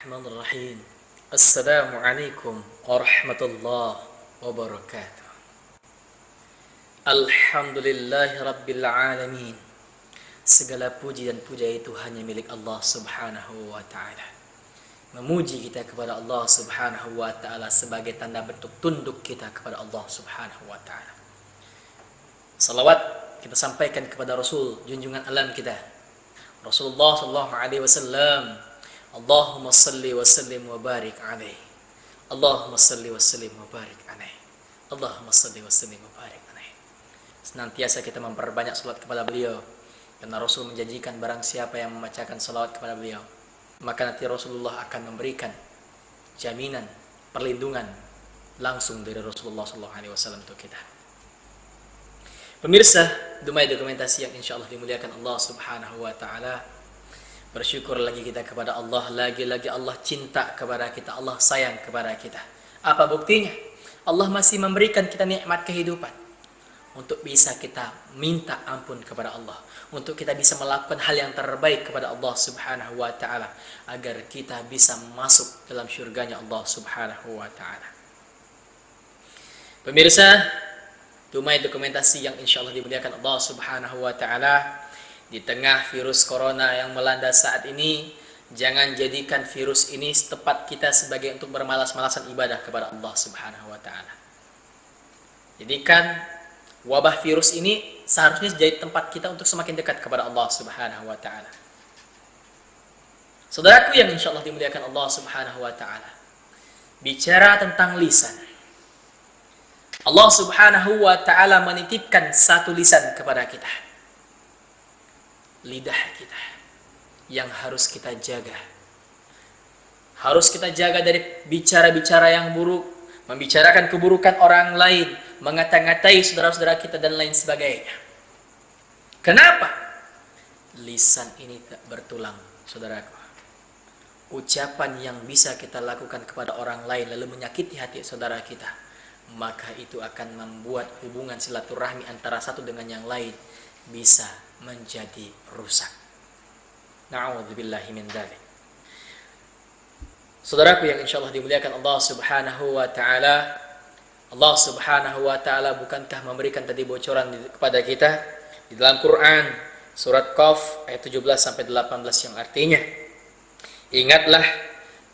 Bismillahirrahmanirrahim. Assalamualaikum warahmatullahi wabarakatuh. Alhamdulillahi rabbil alamin. Segala puji dan puja itu hanya milik Allah subhanahu wa ta'ala. Memuji kita kepada Allah subhanahu wa ta'ala sebagai tanda bentuk tunduk kita kepada Allah subhanahu wa ta'ala. Salawat kita sampaikan kepada Rasul junjungan alam kita, Rasulullah sallallahu alaihi wasallam. Allahumma salli wa sallim wa barik alaih. Allahumma salli wa sallim wa barik alaih. Allahumma salli wa sallim wa barik alaih. Senantiasa kita memperbanyak salat kepada beliau, karena Rasul menjanjikan barang siapa yang membacakan salawat kepada beliau, maka nanti Rasulullah akan memberikan jaminan perlindungan langsung dari Rasulullah SAW untuk kita. Pemirsa Dumai Dokumentasi yang insyaallah dimuliakan Allah subhanahu wa ta'ala, bersyukur lagi kita kepada Allah. Lagi-lagi Allah cinta kepada kita, Allah sayang kepada kita. Apa buktinya? Allah masih memberikan kita nikmat kehidupan untuk bisa kita minta ampun kepada Allah, untuk kita bisa melakukan hal yang terbaik kepada Allah subhanahu wa ta'ala, agar kita bisa masuk dalam syurganya Allah subhanahu wa ta'ala. Pemirsa Dumai Dokumentasi yang insyaallah dimuliakan Allah subhanahu wa ta'ala, di tengah virus corona yang melanda saat ini, jangan jadikan virus ini tempat kita sebagai untuk bermalas-malasan ibadah kepada Allah subhanahu wa ta'ala. Jadikan wabah virus ini seharusnya jadi tempat kita untuk semakin dekat kepada Allah subhanahu wa ta'ala. Saudaraku yang insyaallah dimuliakan Allah subhanahu wa ta'ala, bicara tentang lisan, Allah subhanahu wa ta'ala menitipkan satu lisan kepada kita, lidah kita, yang harus kita jaga. Harus kita jaga dari bicara-bicara yang buruk, membicarakan keburukan orang lain, mengata-ngatai saudara-saudara kita dan lain sebagainya. Kenapa? Lisan ini tak bertulang, saudaraku. Ucapan yang bisa kita lakukan kepada orang lain lalu menyakiti hati saudara kita, maka itu akan membuat hubungan silaturahmi antara satu dengan yang lain bisa menjadi rusak. Na'udzubillahi min dzalik. Saudaraku yang insyaallah dimuliakan Allah subhanahu wa ta'ala, Allah subhanahu wa ta'ala bukankah memberikan tadi bocoran kepada kita di dalam Quran surat Qaf ayat 17-18 yang artinya, ingatlah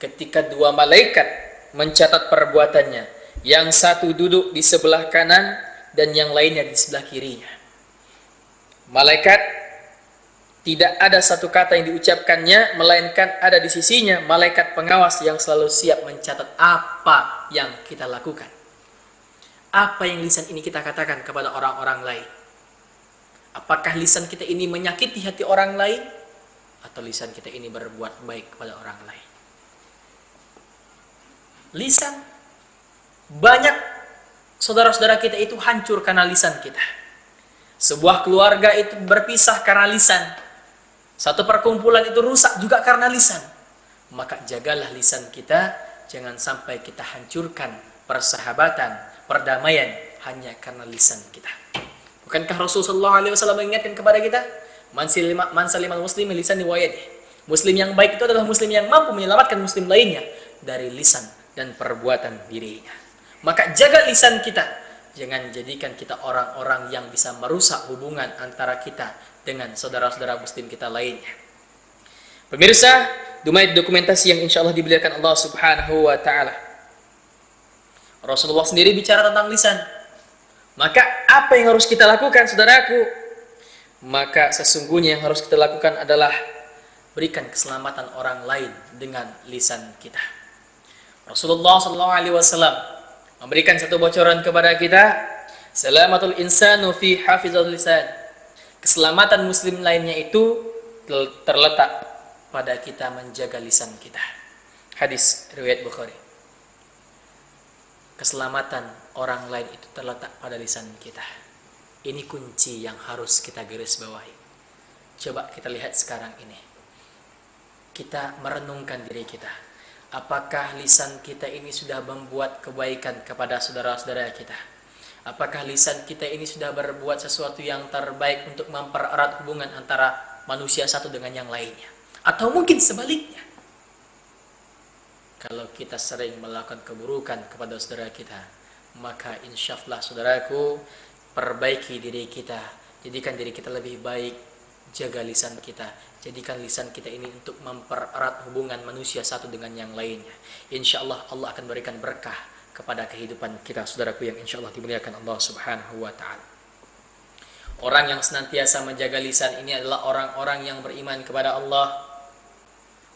ketika dua malaikat mencatat perbuatannya, yang satu duduk di sebelah kanan dan yang lainnya di sebelah kirinya. Malaikat tidak ada satu kata yang diucapkannya, melainkan ada di sisinya malaikat pengawas yang selalu siap mencatat apa yang kita lakukan. Apa yang lisan ini kita katakan kepada orang-orang lain? Apakah lisan kita ini menyakiti hati orang lain, atau lisan kita ini berbuat baik kepada orang lain? Lisan, banyak saudara-saudara kita itu hancur karena lisan kita. Sebuah keluarga itu berpisah karena lisan. Satu perkumpulan itu rusak juga karena lisan. Maka jagalah lisan kita, jangan sampai kita hancurkan persahabatan, perdamaian hanya karena lisan kita. Bukankah Rasulullah SAW mengingatkan kepada kita, man salimal muslim min lisani wa yadihi. Muslim yang baik itu adalah muslim yang mampu menyelamatkan muslim lainnya dari lisan dan perbuatan dirinya. Maka jaga lisan kita. Jangan jadikan kita orang-orang yang bisa merusak hubungan antara kita dengan saudara-saudara muslim kita lainnya. Pemirsa Dumai Dokumentasi yang insyaallah dimuliakan Allah subhanahu wa ta'ala, Rasulullah sendiri bicara tentang lisan. Maka apa yang harus kita lakukan, saudaraku? Maka sesungguhnya yang harus kita lakukan adalah berikan keselamatan orang lain dengan lisan kita. Rasulullah SAW memberikan satu bocoran kepada kita, salamatul insanu fi hafizul lisan. Keselamatan muslim lainnya itu terletak pada kita menjaga lisan kita. Hadis riwayat Bukhari. Keselamatan orang lain itu terletak pada lisan kita. Ini kunci yang harus kita garis bawahi. Coba kita lihat sekarang ini. Kita merenungkan diri kita. Apakah lisan kita ini sudah membuat kebaikan kepada saudara-saudara kita? Apakah lisan kita ini sudah berbuat sesuatu yang terbaik untuk mempererat hubungan antara manusia satu dengan yang lainnya? Atau mungkin sebaliknya, Kalau kita sering melakukan keburukan kepada saudara kita, maka insya Allah saudaraku, perbaiki diri kita, jadikan diri kita lebih baik, jaga lisan kita, jadikan lisan kita ini untuk mempererat hubungan manusia satu dengan yang lainnya. Insya Allah Allah akan berikan berkah kepada kehidupan kita saudaraku yang insya Allah dimuliakan Allah subhanahu wa ta'ala. Orang yang senantiasa menjaga lisan ini adalah orang-orang yang beriman kepada Allah.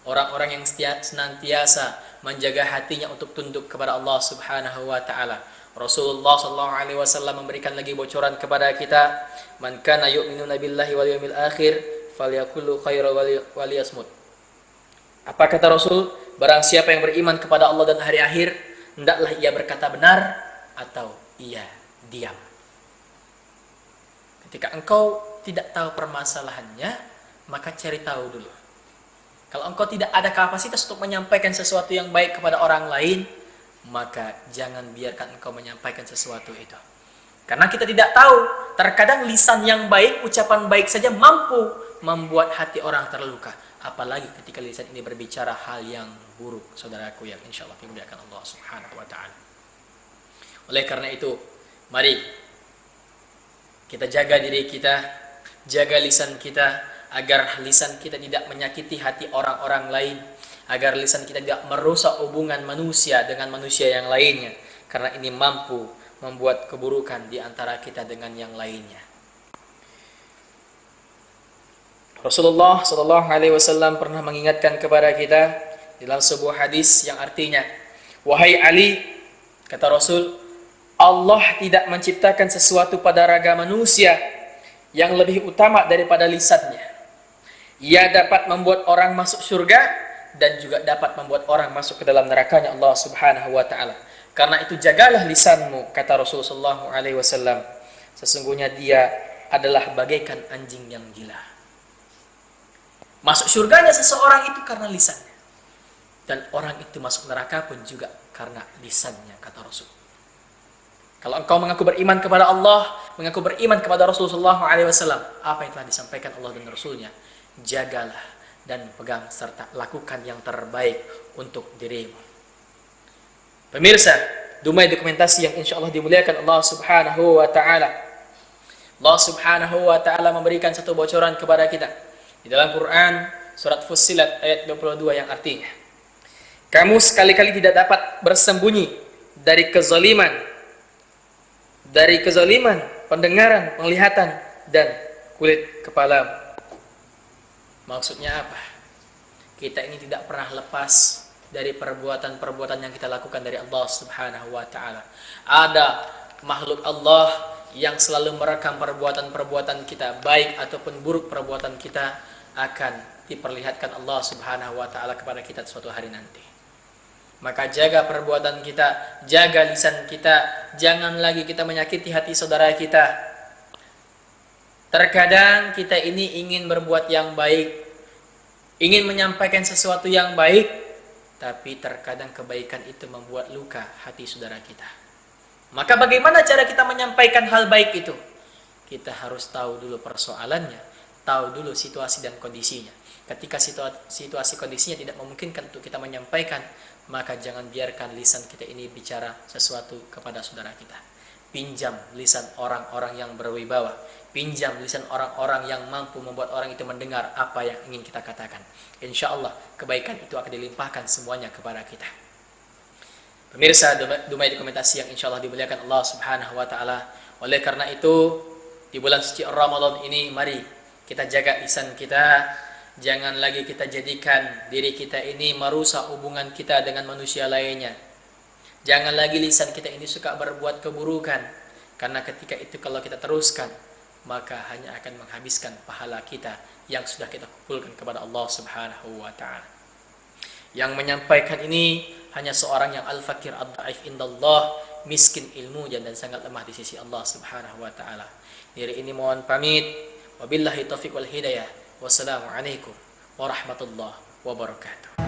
Orang-orang yang senantiasa menjaga hatinya untuk tunduk kepada Allah subhanahu wa ta'ala. Rasulullah sallallahu alaihi wasallam memberikan lagi bocoran kepada kita, man kana yu'minu billahi wal yawmil akhir falyakulu khairan waliyasmut. Apa kata Rasul? Barang siapa yang beriman kepada Allah dan hari akhir, hendaklah ia berkata benar atau ia diam. Ketika engkau tidak tahu permasalahannya, maka cari tahu dulu. Kalau engkau tidak ada kapasitas untuk menyampaikan sesuatu yang baik kepada orang lain, maka jangan biarkan engkau menyampaikan sesuatu itu. Karena kita tidak tahu, terkadang lisan yang baik, ucapan baik saja mampu membuat hati orang terluka. Apalagi ketika lisan ini berbicara hal yang buruk, saudaraku yang insya Allah dimuliakan Allah subhanahu wa ta'ala. Oleh karena itu, mari kita jaga diri kita, jaga lisan kita, agar lisan kita tidak menyakiti hati orang-orang lain, agar lisan kita tidak merusak hubungan manusia dengan manusia yang lainnya, karena ini mampu membuat keburukan di antara kita dengan yang lainnya. Rasulullah sallallahu alaihi wasallam pernah mengingatkan kepada kita dalam sebuah hadis yang artinya, wahai Ali, kata Rasul, Allah tidak menciptakan sesuatu pada raga manusia yang lebih utama daripada lisannya. Ia dapat membuat orang masuk surga dan juga dapat membuat orang masuk ke dalam nerakanya Allah subhanahu wa ta'ala. Karena itu jagalah lisanmu, kata Rasulullah sallallahu alaihi wasallam. Sesungguhnya dia adalah bagaikan anjing yang gila. Masuk surganya seseorang itu karena lisannya. Dan orang itu masuk neraka pun juga karena lisannya, kata Rasul. Kalau engkau mengaku beriman kepada Allah, mengaku beriman kepada Rasulullah sallallahu alaihi wasallam, apa yang telah disampaikan Allah dan Rasulnya, jagalah dan pegang serta lakukan yang terbaik untuk dirimu. Pemirsa, Dumai Dokumentasi yang insya Allah dimuliakan Allah subhanahu wa ta'ala. Allah subhanahu wa ta'ala memberikan satu bocoran kepada kita di dalam Quran surat Fussilat ayat 22 yang artinya, kamu sekali-kali tidak dapat bersembunyi dari kezaliman, pendengaran, penglihatan, dan kulit kepala. Maksudnya apa? Kita ini tidak pernah lepas dari perbuatan-perbuatan yang kita lakukan dari Allah subhanahu wa ta'ala. Ada makhluk Allah yang selalu merekam perbuatan-perbuatan kita, baik ataupun buruk perbuatan kita, akan diperlihatkan Allah subhanahu wa ta'ala kepada kita suatu hari nanti. Maka jaga perbuatan kita, jaga lisan kita, jangan lagi kita menyakiti hati saudara kita. Terkadang kita ini ingin berbuat yang baik, ingin menyampaikan sesuatu yang baik, tapi terkadang kebaikan itu membuat luka hati saudara kita. Maka bagaimana cara kita menyampaikan hal baik itu? Kita harus tahu dulu persoalannya, tahu dulu situasi dan kondisinya. Ketika situasi kondisinya tidak memungkinkan untuk kita menyampaikan, maka jangan biarkan lisan kita ini bicara sesuatu kepada saudara kita. Pinjam lisan orang-orang yang berwibawa, pinjam lisan orang-orang yang mampu membuat orang itu mendengar apa yang ingin kita katakan. Insya Allah kebaikan itu akan dilimpahkan semuanya kepada kita. Pemirsa Dumai Dokumentasi yang insya Allah dimuliakan Allah subhanahu wa ta'ala. Oleh karena itu, di bulan suci Ramadan ini, mari kita jaga lisan kita. Jangan lagi kita jadikan diri kita ini merusak hubungan kita dengan manusia lainnya. Jangan lagi lisan kita ini suka berbuat keburukan. Karena ketika itu kalau kita teruskan, maka hanya akan menghabiskan pahala kita yang sudah kita kumpulkan kepada Allah subhanahu wa ta'ala. Yang menyampaikan ini hanya seorang yang al-fakir ad-da'if indallah, miskin ilmu dan sangat lemah di sisi Allah subhanahu wa ta'ala. Diri ini mohon pamit. Wabillahi taufiq wal hidayah. Wassalamualaikum warahmatullahi wabarakatuh.